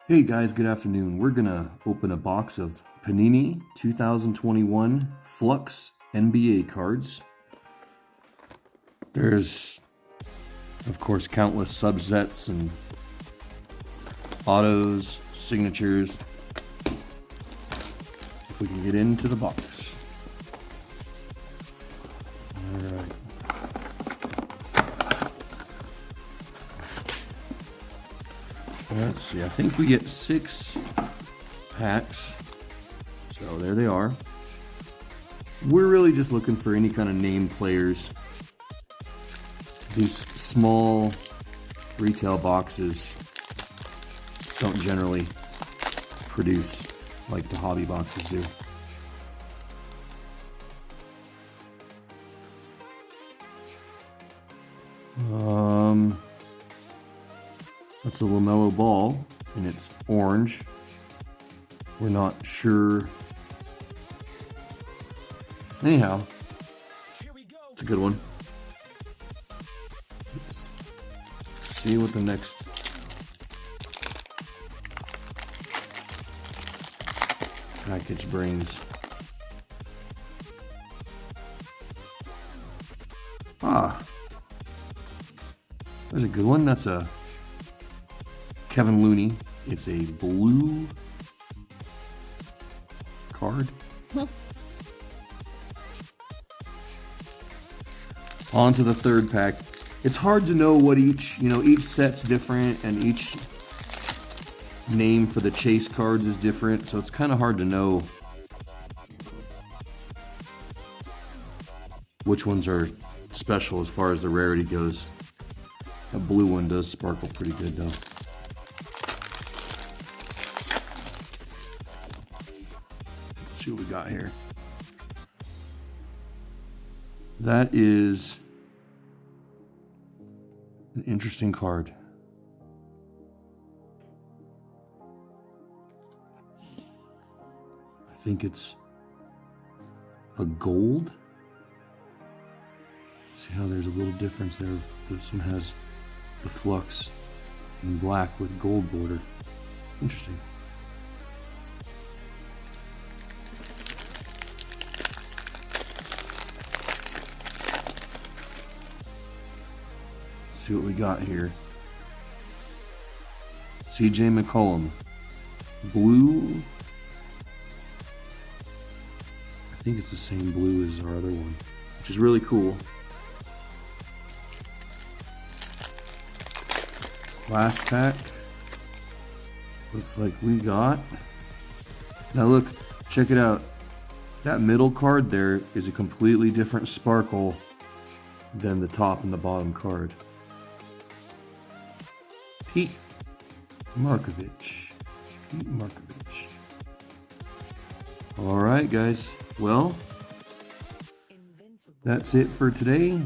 Hey guys, good afternoon. We're gonna open a box of Panini 2021 Flux NBA cards. There's, of course, countless subsets and autos, signatures. If we can get into the box. All right. Let's see, I think we get 6 packs. So there they are. We're really just looking for any kind of named players. These small retail boxes don't generally produce like the hobby boxes do. That's a LaMelo Ball, and it's orange. We're not sure. Anyhow, it's a good one. Let's see what the next package brings. There's a good one. That's a Kevin Looney. It's a blue card. On to the third pack. It's hard to know what each set's different, and each name for the chase cards is different, so it's kind of hard to know which ones are special as far as the rarity goes. That blue one does sparkle pretty good though. Let's see what we got here. That is an interesting card. I think it's a gold. See how there's a little difference there. This one has the flux in black with gold border. Interesting. See what we got here. CJ McCollum. Blue. I think it's the same blue as our other one, which is really cool. Last pack. Looks like we got. Now look, check it out. That middle card there is a completely different sparkle than the top and the bottom card. Pete Markovich. All right, guys. Well, that's it for today.